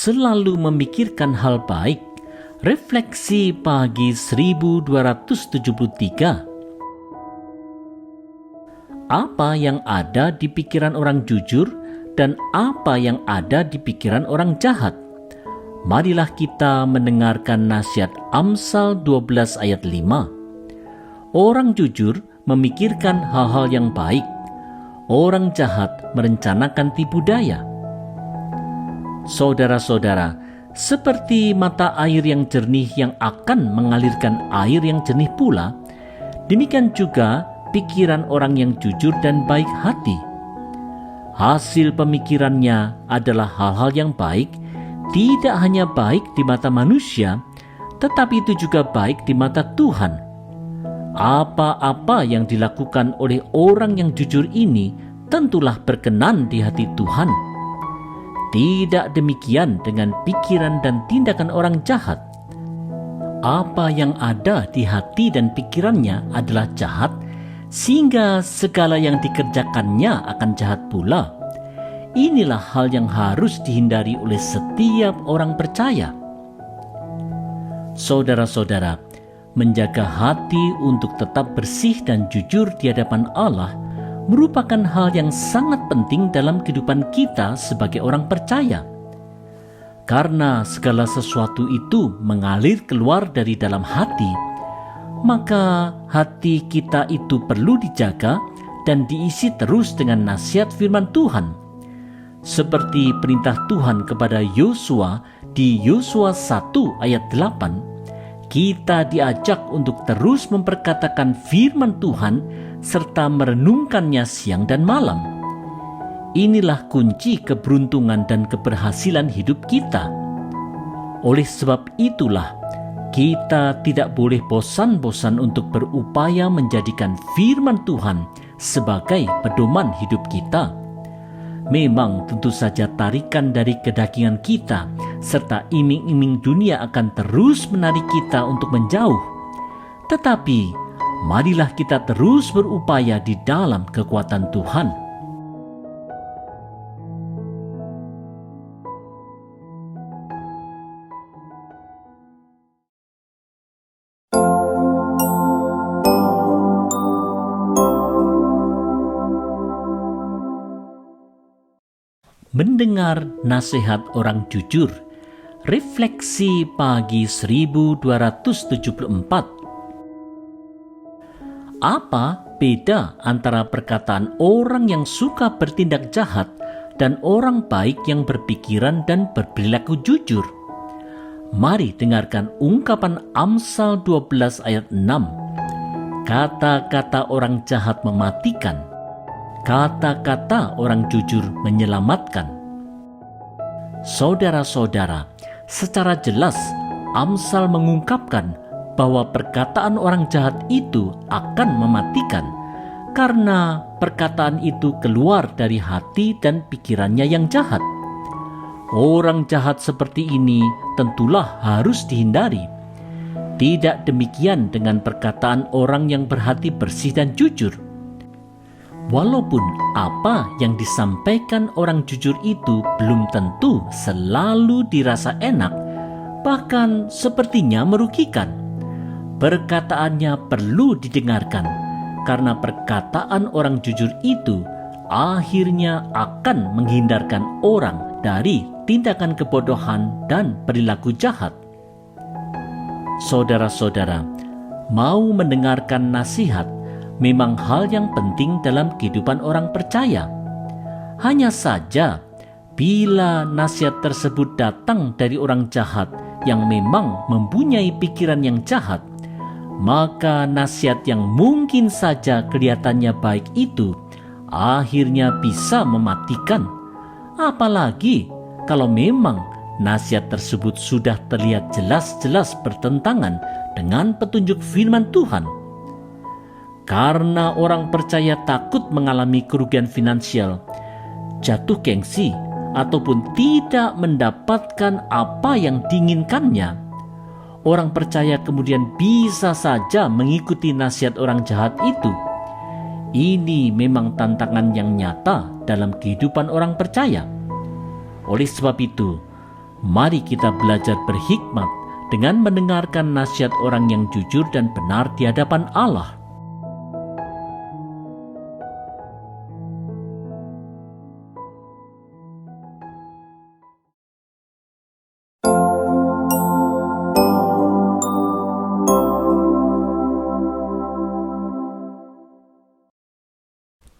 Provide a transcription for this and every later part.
selalu memikirkan hal baik. Refleksi pagi 1273. Apa yang ada di pikiran orang jujur dan apa yang ada di pikiran orang jahat? Marilah kita mendengarkan nasihat Amsal 12 ayat 5. Orang jujur memikirkan hal-hal yang baik. Orang jahat merencanakan tipu daya. Saudara-saudara, seperti mata air yang jernih yang akan mengalirkan air yang jernih pula, demikian juga pikiran orang yang jujur dan baik hati. Hasil pemikirannya adalah hal-hal yang baik, tidak hanya baik di mata manusia, tetapi itu juga baik di mata Tuhan. Apa-apa yang dilakukan oleh orang yang jujur ini tentulah berkenan di hati Tuhan. Tidak demikian dengan pikiran dan tindakan orang jahat. Apa yang ada di hati dan pikirannya adalah jahat, sehingga segala yang dikerjakannya akan jahat pula. Inilah hal yang harus dihindari oleh setiap orang percaya. Saudara-saudara, menjaga hati untuk tetap bersih dan jujur di hadapan Allah merupakan hal yang sangat penting dalam kehidupan kita sebagai orang percaya. Karena segala sesuatu itu mengalir keluar dari dalam hati, maka hati kita itu perlu dijaga dan diisi terus dengan nasihat firman Tuhan. Seperti perintah Tuhan kepada Yosua di Yosua 1 ayat 8, kita diajak untuk terus memperkatakan firman Tuhan serta merenungkannya siang dan malam. Inilah kunci keberuntungan dan keberhasilan hidup kita. Oleh sebab itulah, kita tidak boleh bosan-bosan untuk berupaya menjadikan firman Tuhan sebagai pedoman hidup kita. Memang tentu saja tarikan dari kedagingan kita serta iming-iming dunia akan terus menarik kita untuk menjauh. Tetapi, marilah kita terus berupaya di dalam kekuatan Tuhan. Mendengar nasihat orang jujur. Refleksi pagi 1274. Apa beda antara perkataan orang yang suka bertindak jahat dan orang baik yang berpikiran dan berperilaku jujur? Mari dengarkan ungkapan Amsal 12 ayat 6. Kata-kata orang jahat mematikan, kata-kata orang jujur menyelamatkan. Saudara-saudara, secara jelas Amsal mengungkapkan bahwa perkataan orang jahat itu akan mematikan, karena perkataan itu keluar dari hati dan pikirannya yang jahat. Orang jahat seperti ini tentulah harus dihindari. Tidak demikian dengan perkataan orang yang berhati bersih dan jujur. Walaupun apa yang disampaikan orang jujur itu belum tentu selalu dirasa enak, bahkan sepertinya merugikan, perkataannya perlu didengarkan, karena perkataan orang jujur itu akhirnya akan menghindarkan orang dari tindakan kebodohan dan perilaku jahat. Saudara-saudara, mau mendengarkan nasihat memang hal yang penting dalam kehidupan orang percaya. Hanya saja, bila nasihat tersebut datang dari orang jahat yang memang mempunyai pikiran yang jahat, maka nasihat yang mungkin saja kelihatannya baik itu akhirnya bisa mematikan. Apalagi kalau memang nasihat tersebut sudah terlihat jelas-jelas bertentangan dengan petunjuk firman Tuhan. Karena orang percaya takut mengalami kerugian finansial, jatuh gengsi, ataupun tidak mendapatkan apa yang diinginkannya, orang percaya kemudian bisa saja mengikuti nasihat orang jahat itu. Ini memang tantangan yang nyata dalam kehidupan orang percaya. Oleh sebab itu, Mari kita belajar berhikmat dengan mendengarkan nasihat orang yang jujur dan benar di hadapan Allah.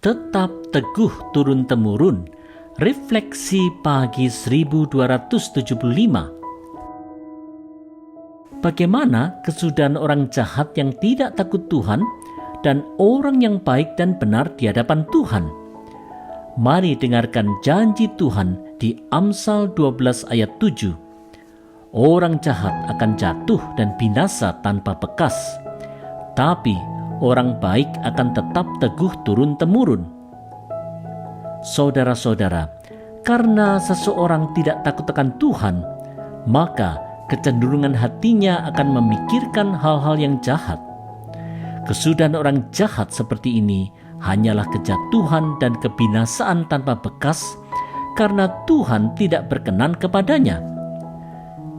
Tetap teguh turun-temurun. Refleksi pagi 1275. Bagaimana kesudahan orang jahat yang tidak takut Tuhan dan orang yang baik dan benar di hadapan Tuhan? Mari dengarkan janji Tuhan di Amsal 12 ayat 7. Orang jahat akan jatuh dan binasa tanpa bekas, tapi orang baik akan tetap teguh turun-temurun. Saudara-saudara, karena seseorang tidak takut akan Tuhan, maka kecenderungan hatinya akan memikirkan hal-hal yang jahat. Kesudahan orang jahat seperti ini hanyalah kejatuhan dan kebinasaan tanpa bekas karena Tuhan tidak berkenan kepadanya.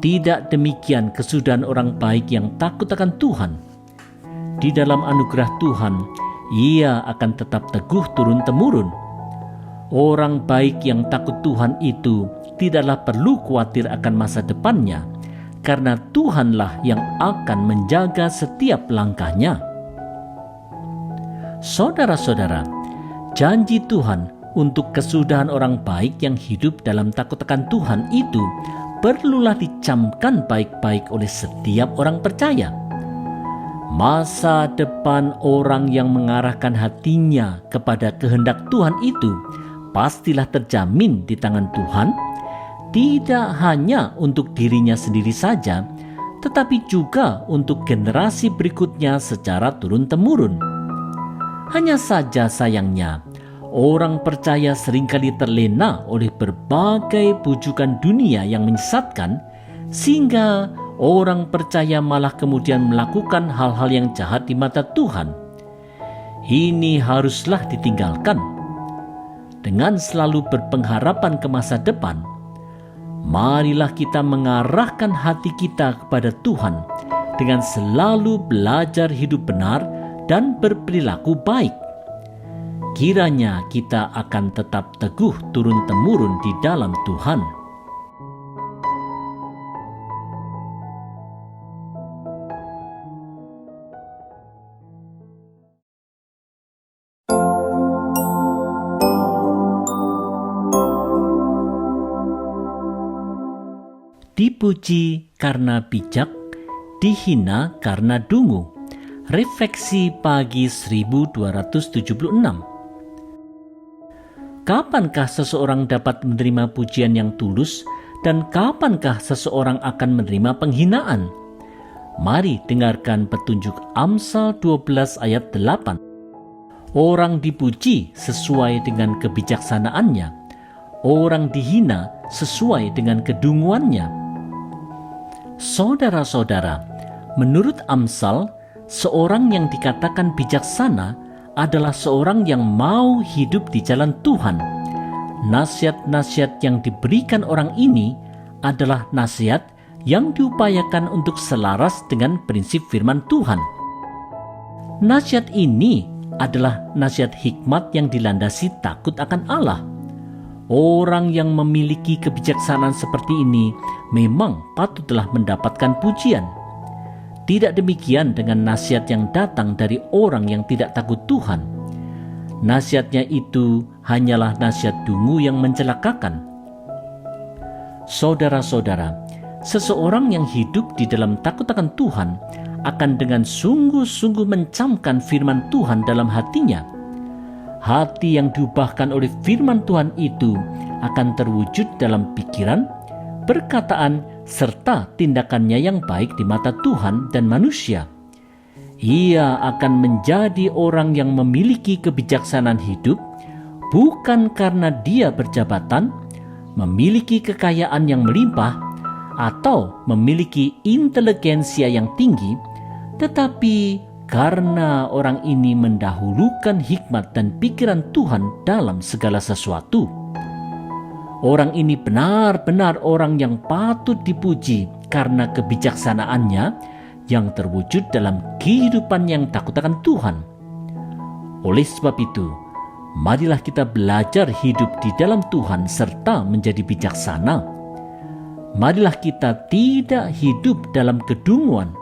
Tidak demikian kesudahan orang baik yang takut akan Tuhan. Di dalam anugerah Tuhan, ia akan tetap teguh turun-temurun. Orang baik yang takut Tuhan itu tidaklah perlu khawatir akan masa depannya, karena Tuhanlah yang akan menjaga setiap langkahnya. Saudara-saudara, janji Tuhan untuk kesudahan orang baik yang hidup dalam takut akan Tuhan itu perlulah dicamkan baik-baik oleh setiap orang percaya. Masa depan orang yang mengarahkan hatinya kepada kehendak Tuhan itu pastilah terjamin di tangan Tuhan, tidak hanya untuk dirinya sendiri saja, tetapi juga untuk generasi berikutnya secara turun-temurun. Hanya saja sayangnya, orang percaya seringkali terlena oleh berbagai bujukan dunia yang menyesatkan, sehingga orang percaya malah kemudian melakukan hal-hal yang jahat di mata Tuhan. Ini haruslah ditinggalkan. Dengan selalu berpengharapan ke masa depan, marilah kita mengarahkan hati kita kepada Tuhan dengan selalu belajar hidup benar dan berperilaku baik. Kiranya kita akan tetap teguh turun-temurun di dalam Tuhan. Dipuji karena bijak, dihina karena dungu. Refleksi pagi 1276. Kapankah seseorang dapat menerima pujian yang tulus dan kapankah seseorang akan menerima penghinaan? Mari dengarkan petunjuk Amsal 12 ayat 8. Orang dipuji sesuai dengan kebijaksanaannya, orang dihina sesuai dengan kedunguannya. Saudara-saudara, menurut Amsal, seorang yang dikatakan bijaksana adalah seorang yang mau hidup di jalan Tuhan. Nasihat-nasihat yang diberikan orang ini adalah nasihat yang diupayakan untuk selaras dengan prinsip firman Tuhan. Nasihat ini adalah nasihat hikmat yang dilandasi takut akan Allah. Orang yang memiliki kebijaksanaan seperti ini memang patutlah mendapatkan pujian. Tidak demikian dengan nasihat yang datang dari orang yang tidak takut Tuhan. Nasihatnya itu hanyalah nasihat dungu yang mencelakakan. Saudara-saudara, seseorang yang hidup di dalam takut akan Tuhan akan dengan sungguh-sungguh mencamkan firman Tuhan dalam hatinya. Hati yang diubahkan oleh firman Tuhan itu akan terwujud dalam pikiran, perkataan, serta tindakannya yang baik di mata Tuhan dan manusia. Ia akan menjadi orang yang memiliki kebijaksanaan hidup, bukan karena dia berjabatan, memiliki kekayaan yang melimpah, atau memiliki inteligensia yang tinggi, tetapi karena orang ini mendahulukan hikmat dan pikiran Tuhan dalam segala sesuatu. Orang ini benar-benar orang yang patut dipuji karena kebijaksanaannya yang terwujud dalam kehidupan yang takut akan Tuhan. Oleh sebab itu, marilah kita belajar hidup di dalam Tuhan serta menjadi bijaksana. Marilah kita tidak hidup dalam kedunguan,